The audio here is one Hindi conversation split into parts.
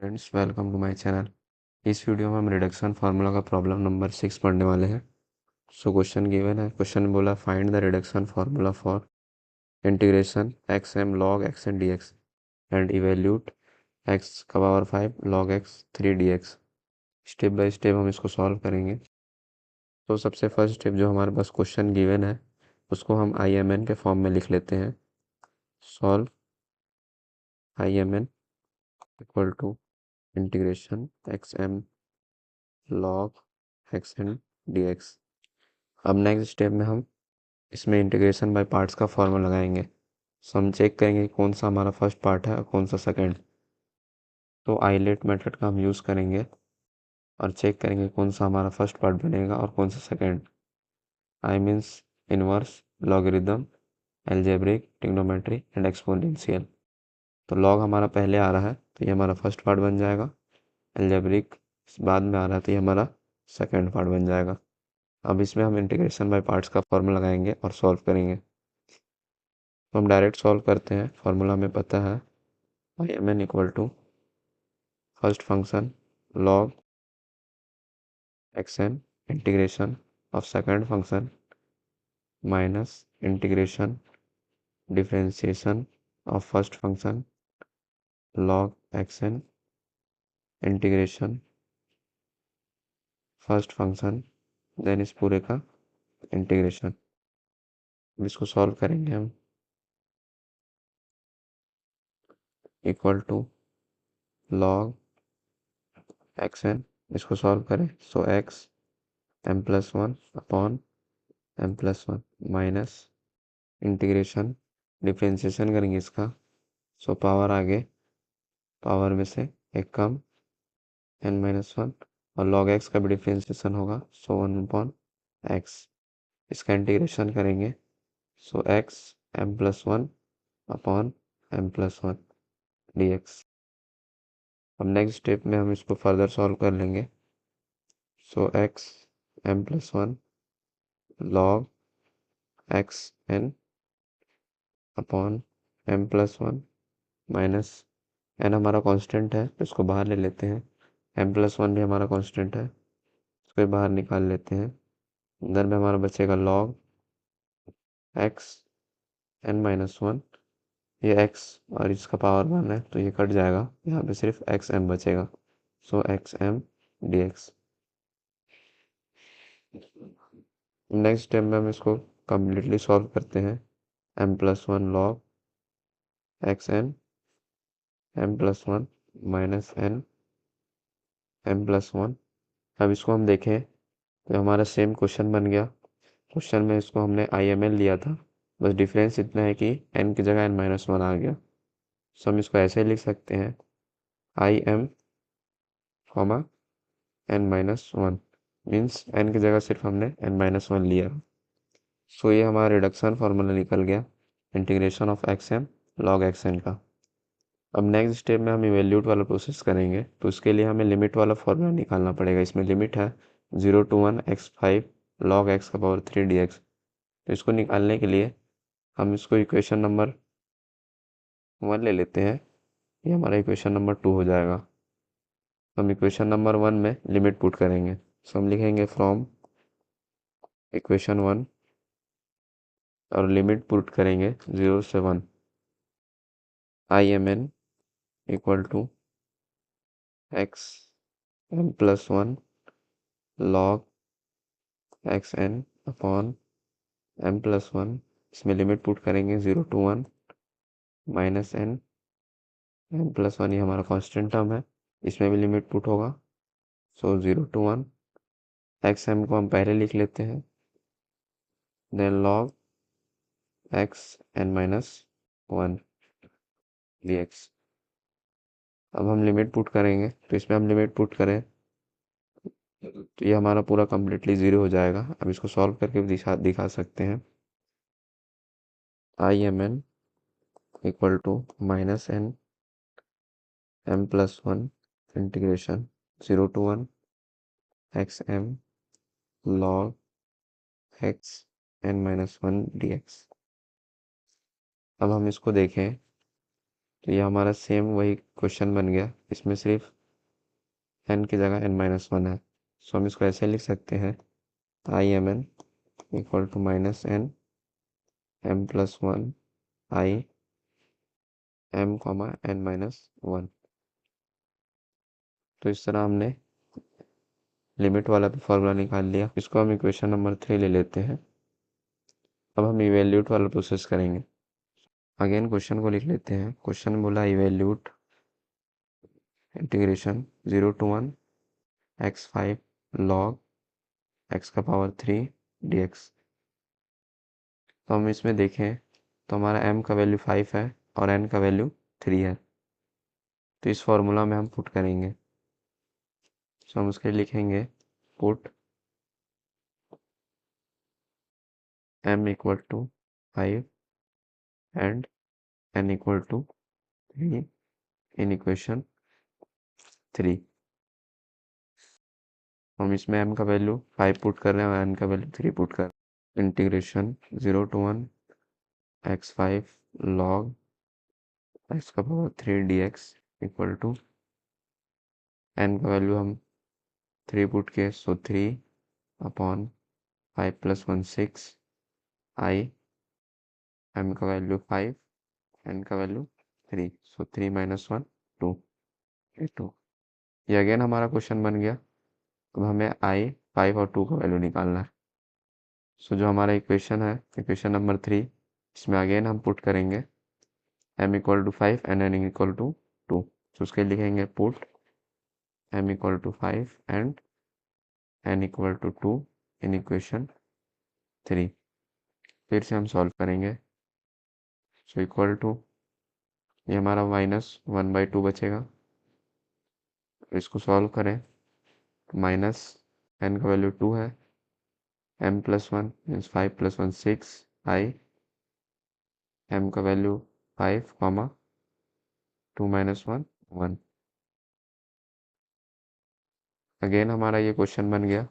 Friends, welcome to my channel. इस वीडियो में हम रिडक्शन फार्मूला का प्रॉब्लम नंबर 6 पढ़ने वाले हैं। सो क्वेश्चन गिवन है। क्वेश्चन में बोला find the reduction formula for integration x M log x N D x and evaluate x का power 5 log x 3 d x. Step by step हम इसको सॉल्व करेंगे। तो सबसे फर्स्ट स्टेप जो हमारे पास क्वेश्चन गिवन है उसको हम आई एम एन के फॉर्म में लिख लेते हैं। Solve I M N equal to integration x M log x N D x. अब नेक्स्ट स्टेप में हम इसमें इंटीग्रेशन बाय पार्ट्स का फॉर्मूला लगाएंगे। सो हम चेक करेंगे कौन सा हमारा फर्स्ट पार्ट है और कौन सा सेकंड। तो आइलेट मेथड का हम यूज़ करेंगे और चेक करेंगे कौन सा हमारा फर्स्ट पार्ट बनेगा और कौन सा second. I means inverse, logarithm, algebraic, trigonometry and exponential. तो लॉग हमारा पहले आ रहा है तो ये हमारा फर्स्ट पार्ट बन जाएगा। अलजेब्रिक बाद में आ रहा है तो ये हमारा सेकंड पार्ट बन जाएगा। अब इसमें हम इंटीग्रेशन बाय पार्ट्स का फॉर्मूला लगाएंगे और सॉल्व करेंगे। तो हम डायरेक्ट सॉल्व करते हैं। फॉर्मूला में पता है I M N equal to first function log x n integration of second function minus integration differentiation of first function log x n integration first function then इस पूरे का इंटीग्रेशन। इसको सॉल्व करेंगे हम। Equal to log x n, इसको सॉल्व करें so x M plus one upon M plus one minus integration differentiation करेंगे इसका। सो पावर आगे, पावर में से एक कम एन माइनस वन और लॉग एक्स का भी डिफ्रेंशिएशन होगा सो वन अपॉन एक्स। इसका इंटीग्रेशन करेंगे so x M plus one upon M plus one D x. अब नेक्स्ट स्टेप में हम इसको फर्दर सॉल्व कर लेंगे। So x M plus one log x N upon M plus one minus n हमारा कांस्टेंट है तो इसको बाहर ले लेते हैं। एम प्लस वन भी हमारा कांस्टेंट है, इसको बाहर निकाल लेते हैं। अंदर में हमारा बचेगा log x N minus one. ये एक्स और इसका पावर वन है तो ये कट जाएगा, यहाँ पे सिर्फ एक्स एम बचेगा so x m d x. Next step में हम इसको कम्प्लीटली सॉल्व करते हैं। M plus one log x n M plus one minus N M plus one. अब इसको हम देखें तो हमारा सेम क्वेश्चन बन गया। क्वेश्चन में इसको हमने आई एम एन लिया था, बस डिफरेंस इतना है कि एन की जगह एन माइनस वन आ गया। सो हम इसको ऐसे लिख सकते हैं I M comma N minus one, means N की जगह सिर्फ हमने एन माइनस वन लिया। सो ये हमारा रिडक्शन फार्मूला निकल गया integration of X M log x N का। अब नेक्स्ट स्टेप में हम इवेल्यूट वाला प्रोसेस करेंगे तो उसके लिए हमें लिमिट वाला फॉर्मूला निकालना पड़ेगा। इसमें लिमिट है 0 to 1 x five log x का पावर 3 डी एक्स। तो इसको निकालने के लिए हम इसको इक्वेशन नंबर 1 ले लेते हैं, ये हमारा इक्वेशन नंबर 2 हो जाएगा। हम इक्वेशन नंबर 1 में लिमिट पुट करेंगे। सो हम लिखेंगे फ्रॉम इक्वेशन 1 और लिमिट पुट करेंगे 0 से 1 I M N equal to X M plus one log x N upon M plus one. इसमें लिमिट पुट करेंगे 0 to 1 minus N M plus one, ये हमारा कांस्टेंट टर्म है, इसमें भी लिमिट पुट होगा सो 0 to 1। एक्स एम को हम पहले लिख लेते हैं, then log x N minus one D x. अब हम लिमिट पुट करेंगे तो इसमें हम लिमिट पुट करें तो ये हमारा पूरा कम्प्लीटली ज़ीरो हो जाएगा। अब इसको सॉल्व करके भी दिखा सकते हैं। I M N equal to minus N M plus one integration 0 to 1 X M log x N minus one D x. अब हम इसको देखें तो ये हमारा सेम वही क्वेश्चन बन गया, इसमें सिर्फ n की जगह n-1 है। सो हम इसको ऐसे लिख सकते हैं I M N equal to minus N M plus one I M comma n-1। तो इस तरह हमने लिमिट वाला भी फॉर्मूला निकाल लिया। इसको हम इक्वेशन नंबर 3 ले लेते हैं। अब हम इवेल्यूट वाला प्रोसेस करेंगे। अगेन क्वेश्चन को लिख लेते हैं। क्वेश्चन बोला evaluate integration 0 to 1 x5 log x का पावर 3 dx। तो हम इसमें देखें तो हमारा m का वैल्यू 5 है और n का वैल्यू 3 है। तो इस फॉर्मूला में हम पुट करेंगे। तो हम उसके लिए लिखेंगे put m equal to 5 and n equal to 3 in equation 3। हम इसमें m का वैल्यू 5 पुट कर रहे हैं और n का वैल्यू 3 पुट कर रहे हैं। Integration 0 to 1 x5 log x का power 3 dx equal to n का वैल्यू हम 3 पुट के, so 3 upon 5 plus 1 6 I m का वैल्यू 5 n का वैल्यू 3, सो 3 माइनस 1 2 ये 2। ये अगेन हमारा क्वेश्चन बन गया। अब हमें आई 5 और 2 का वैल्यू निकालना है। सो जो हमारा इक्वेशन है इक्वेशन नंबर 3, इसमें अगेन हम पुट करेंगे m equal to 5 and n equal to 2। तो उसके लिखेंगे put m equal to 5 and n equal to 2 in equation 3। फिर से हम सॉल्व करेंगे। सो इक्वल टू ये हमारा -1/2 बचेगा। इसको सॉल्व करें तो माइनस n का वैल्यू 2 है, m plus 1 means 5 plus 1 6 I m का वैल्यू 5 कॉमा 2 माइनस 1 1। अगेन हमारा ये क्वेश्चन बन गया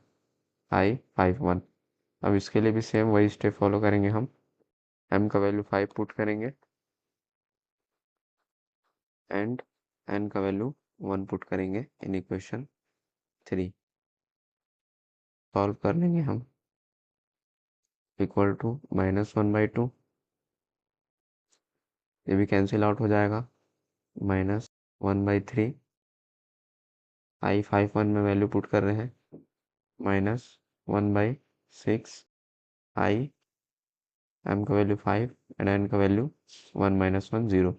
आई 5 1। अब इसके लिए भी सेम वही स्टेप फॉलो करेंगे। हम m का वैल्यू 5 पुट करेंगे एंड n का वैल्यू 1 पुट करेंगे इन इक्वेशन 3। सॉल्व कर लेंगे हम। इक्वल टू -1/2, ये भी कैंसिल आउट हो जाएगा, -1/3 आई 5 1 में वैल्यू पुट कर रहे हैं, -1/6 आई m का वैल्यू 5 एंड n का वैल्यू 1 माइनस 1 0।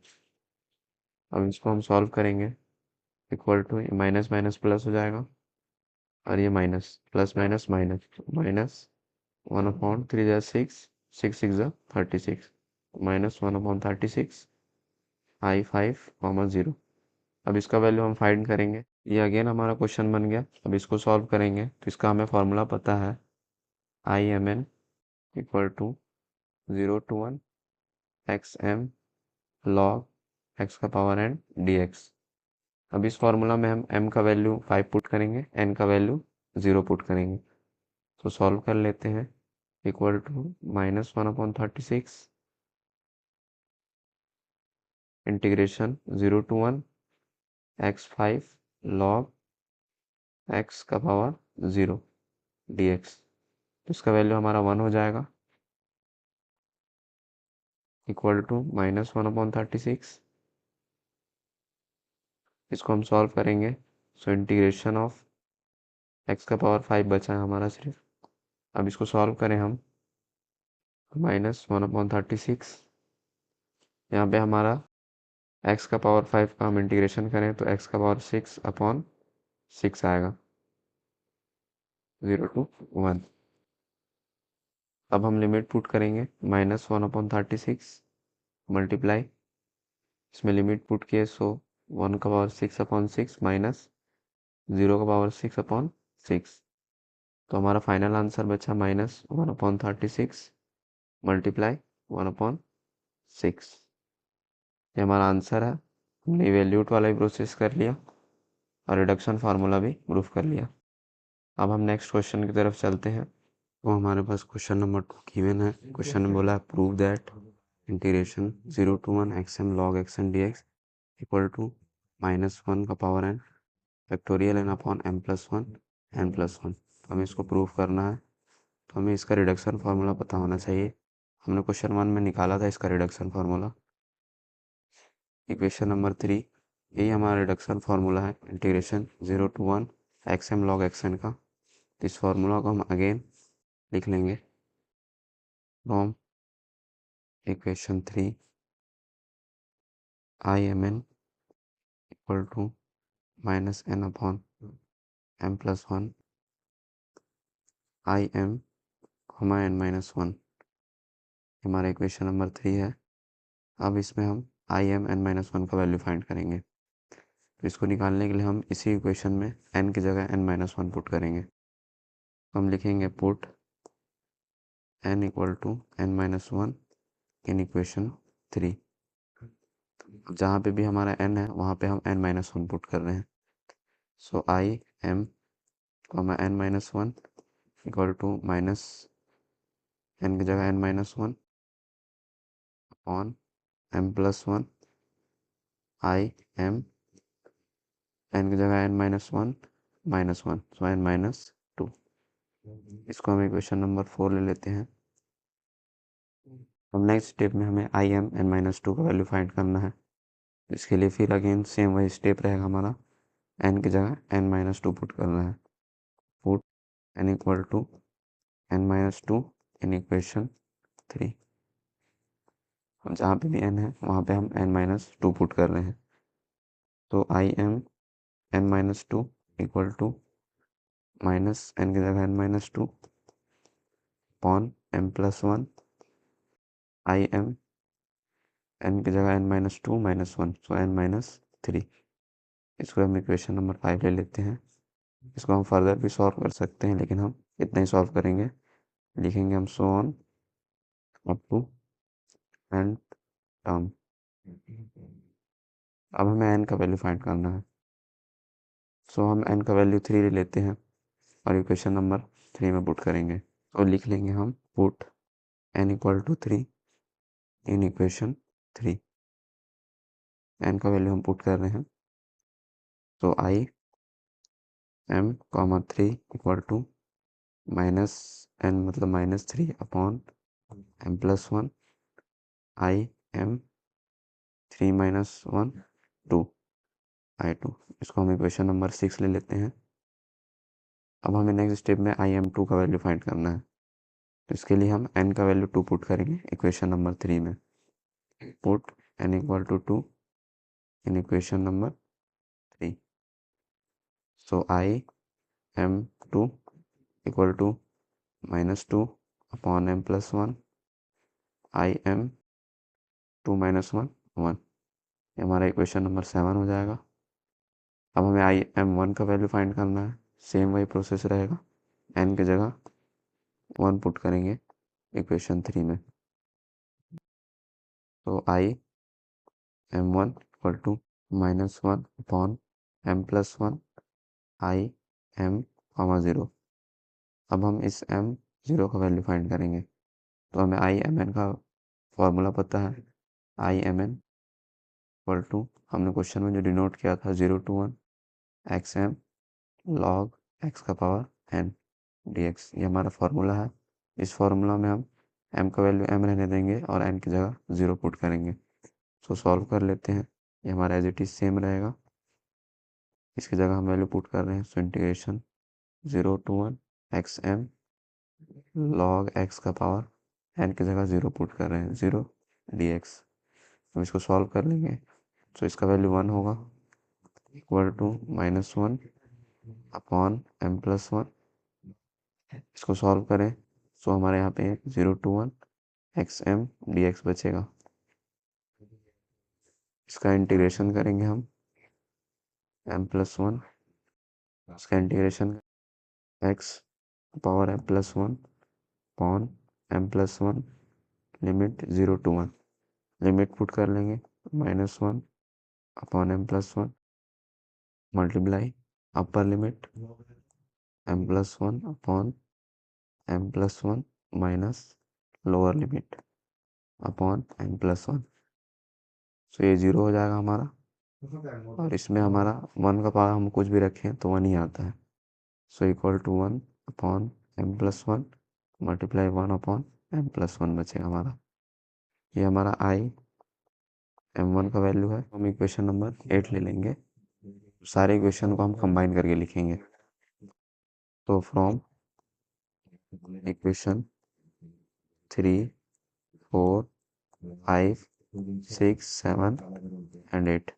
अब इसको हम सॉल्व करेंगे। Equal to minus minus plus हो जाएगा और ये minus plus minus minus minus 1/3 जा 6 6 6 जा 36 -1/36 आई 5 कॉमा 0। अब इसका वैल्यू हम फाइंड करेंगे। ये अगेन हमारा क्वेश्चन बन गया। अब इसको सॉल्व करेंगे तो इसका हमें फॉर्मूला पता है I M N equal to 0 to 1 X M log x का पावर एन डी एक्स। अब इस फॉर्मूला में हम m का वैल्यू 5 पुट करेंगे, n का वैल्यू 0 पुट करेंगे। तो सॉल्व कर लेते हैं। इक्वल टू -1/36 इंटीग्रेशन 0 to 1 x5 log x का पावर 0 dx। तो इसका वैल्यू हमारा 1 हो जाएगा। Equal to -1/36। इसको हम सॉल्व करेंगे। सो इंटीग्रेशन ऑफ x का पावर 5 बचा है हमारा सिर्फ। अब इसको सॉल्व करें हम। -1/36 यहाँ पे हमारा x का पावर 5 का हम इंटीग्रेशन करें तो x का पावर 6/6 आएगा 0 to 1। अब हम लिमिट पुट करेंगे -1/36 मल्टीप्लाई, इसमें लिमिट पुट किए सो 1 का पावर 6/6 माइनस 0 का पावर 6/6। तो हमारा फाइनल आंसर बचा -1/36 मल्टीप्लाई 1/6। ये हमारा आंसर है। हमने इवेल्यूट वाला भी प्रोसेस कर लिया और रिडक्शन फार्मूला भी प्रूफ कर लिया। अब हम नेक्स्ट क्वेश्चन की तरफ चलते हैं। तो हमारे पास क्वेश्चन नंबर 2 गिवन है। क्वेश्चन में बोला है prove that integration 0 to 1 xm log xn dx equal to -1 का power n factorial n upon m+1 n+1। तो हमें इसको प्रूव करना है, तो हमें इसका रिडक्शन फार्मूला पता होना चाहिए। हमने क्वेश्चन 1 में निकाला था इसका रिडक्शन फार्मूला, इक्वेशन नंबर 3। यही हमारा रिडक्शन फार्मूला है, integration 0 to 1 xm log xn का। तो इस फार्मूला को हम अगेन लिख लेंगे from equation 3 Imn equal to -n upon m+1 Im, n-1 हमारा इक्वेशन नंबर 3 है। अब इसमें हम Im n-1 का वैल्यू फाइंड करेंगे। तो इसको निकालने के लिए हम इसी इक्वेशन में n की जगह n-1 पुट करेंगे। तो हम लिखेंगे put n equal to n-1 in equation 3। जहाँ पे भी हमारा n है वहाँ पे हम n-1 पुट कर रहे हैं। So I m n-1 equal to minus n की जगह n-1 upon m+1 I am n की जगह n-1 -1 सो n-2। इसको हम इक्वेशन नंबर 4 ले लेते हैं। अब नेक्स्ट स्टेप में हमें Im n-2 का वैल्यू फाइंड करना है। इसके लिए फिर अगेन सेम वही स्टेप रहेगा हमारा, n की जगह n-2 पुट करना है। Put n equal to n-2 in equation 3। जहाँ पे भी n है वहाँ पे हम n-2 पुट कर रहे हैं। तो Im n-2 equal to minus n की जगह n-2 upon m+1 Im n की जगह n-2 -1 सो n-3। इसको हम इक्वेशन नंबर 5 ले लेते हैं। इसको हम फर्दर भी सॉल्व कर सकते हैं, लेकिन हम इतना ही सॉल्व करेंगे। लिखेंगे हम so on up to n term. अब हमें n का वैल्यू फाइंड करना है। सो हम n का वैल्यू 3 ले लेते हैं और इक्वेशन नंबर 3 में पुट करेंगे। तो लिख लेंगे हम put n equal to 3 in equation 3। n का वैल्यू हम पुट कर रहे हैं। तो I M (3 equal to -n मतलब -3 अपॉन m+1 आई एम 3 - 1 2 I2। इसको हम इक्वेशन नंबर 6 ले लेते हैं। अब हमें नेक्स्ट स्टेप में Im2 का वैल्यू फाइंड करना है। तो इसके लिए हम n का वैल्यू 2 पुट करेंगे इक्वेशन नंबर 3 में। Put n equal to 2 in equation number 3। So Im2 equal to -2 upon m+1 Im 2 - 1 1। ये हमारा इक्वेशन नंबर 7 हो जाएगा। अब हमें Im1 का वैल्यू फाइंड करना है। सेम वही प्रोसेस रहेगा, n की जगह 1 पुट करेंगे इक्वेशन 3 में। तो Im1 equal to -1 upon m+1 Im, 0। अब हम इस m0 का वैल्यू फाइंड करेंगे। तो हमें Imn का फॉर्मूला पता है। Imn इक्वल टू हमने क्वेश्चन में जो डिनोट किया था 0 to 1 xm log x का पावर n dx, ये हमारा फार्मूला है। इस फार्मूला में हम m का वैल्यू m रहने देंगे और n की जगह 0 पुट करेंगे। सो सॉल्व कर लेते हैं। ये हमारा एज इट इज सेम रहेगा, इसकी जगह हम वैल्यू पुट कर रहे हैं। So integration 0 to 1 xm log x का पावर n की जगह 0 पुट कर रहे हैं, 0 dx। हम इसको सॉल्व कर लेंगे। सो इसका वैल्यू 1 होगा इक्वल टू -1 अपॉन m+1। इसको सॉल्व करें सो हमारे यहाँ पे 0 to 1 xm dx बचेगा। इसका इंटीग्रेशन करेंगे हम m+1, इसका integration x power m+1 upon m+1 limit 0 to 1। Limit put कर लेंगे -1 upon m+1 multiply upper limit m+1 upon m+1 minus lower limit upon m+1। सो ये 0 हो जाएगा हमारा। और इसमें हमारा 1 का पावर हम कुछ भी रखें तो 1 ही आता है। So equal to 1 upon m+1 multiply 1 upon m+1 बचेगा हमारा। ये हमारा आई m1 का वैल्यू है। हम इक्वेशन नंबर 8 ले लेंगे, सारे इक्वेशन को हम कंबाइन करके लिखेंगे। तो फ्रॉम इक्वेशन 3, 4, 5, 6, 7 एंड 8।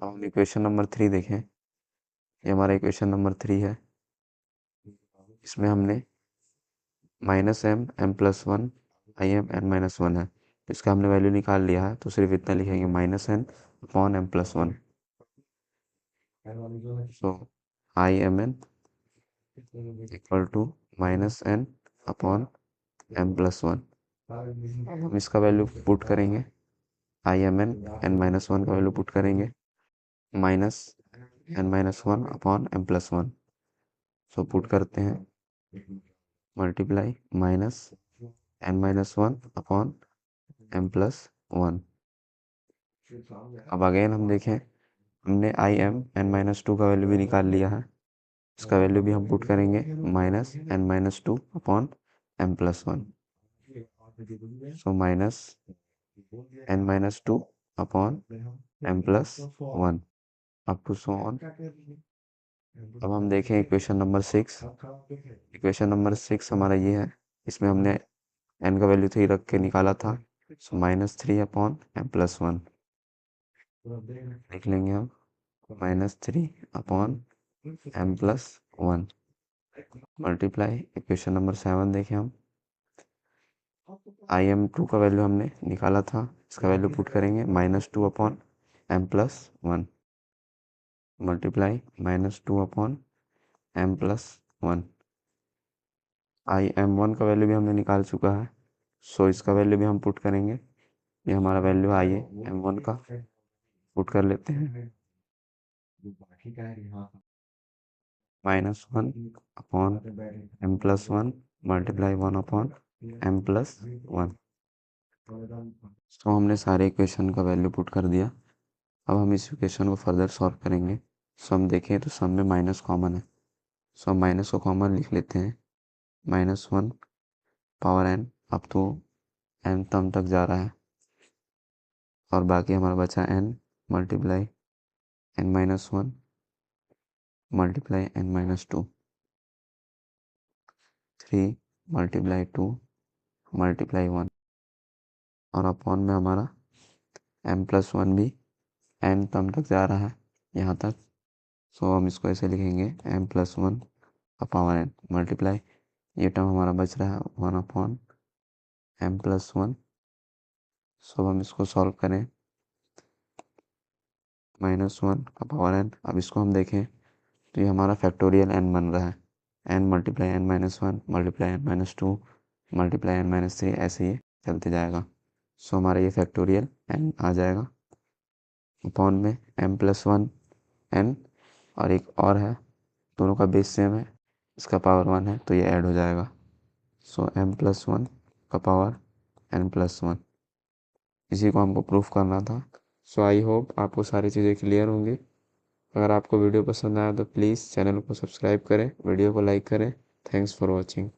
हम इक्वेशन नंबर 3 देखें, ये हमारा इक्वेशन नंबर 3 है। इसमें हमने -m+1 im n-1 है, इसका हमने वैल्यू निकाल लिया है, तो सिर्फ इतना लिखेंगे -n upon m+1। So imn equal to -n upon m+1। हम इसका वैल्यू पुट करेंगे, imn n-1 का वैल्यू पुट करेंगे -n-1 upon m+1। So put करते हैं, मल्टीप्लाई -n-1 अपॉन m+1। अब अगेन हम देखें, हमने im n-2 का वैल्यू भी निकाल लिया है, इसका वैल्यू भी हम पुट करेंगे -n-2 upon m+1। So -n-2 upon m+1 up to so on. अब हम देखें इक्वेशन नंबर 6। इक्वेशन नंबर 6 हमारा ये है, इसमें हमने n का वैल्यू 3 रख के निकाला था। सो -3 अपॉन m+1 लिख लेंगे हम, -3 upon m+1 multiply equation number 7 देखें हम, im2 का वैल्यू हमने निकाला था, इसका वैल्यू पुट करेंगे -2 upon m+1 multiply -2 upon m+1। im1 का वैल्यू भी हमने निकाल चुका है, सो इसका वैल्यू भी हम पुट करेंगे। ये हमारा वैल्यू आई है m1 का, पुट कर लेते हैं -1 upon m+1 multiply 1 upon m+1। तो हमने सारे इक्वेशन का वैल्यू पुट कर दिया। अब हम इस इक्वेशन को फर्दर सॉल्व करेंगे। सो हम देखें तो सम में माइनस कॉमन है, सो हम माइनस को कॉमन लिख लेते हैं, -1 पावर n अब तो n तम तक जा रहा है, और बाकी हमारा बचा n multiply n-1 multiply n-2 3 multiply 2 multiply 1 और अपॉन में हमारा m+1 भी n तम तक जा रहा है यहाँ तक। सो हम इसको ऐसे लिखेंगे m+1 पावर n मल्टीप्लाई, ये टर्म हमारा बच रहा है 1 अपॉन m+1। सो हम इसको सॉल्व करें, -1 का पावर n। अब इसको हम देखें तो ये हमारा फैक्टोरियल n बन रहा है, n multiply n-1 multiply n-2 multiply n-3 ऐसे ही चलते जाएगा। सो हमारा ये फैक्टोरियल n आ जाएगा, अपॉन में m+1 n और एक और है, दोनों का बेस सेम है, इसका पावर 1 है तो ये ऐड हो जाएगा। सो m+1 का पावर n+1, इसी को हमको प्रूफ करना था। सो आई होप आपको सारी चीज़ें क्लियर होंगी। अगर आपको वीडियो पसंद आया तो प्लीज़ चैनल को सब्सक्राइब करें, वीडियो को लाइक करें। Thanks for watching.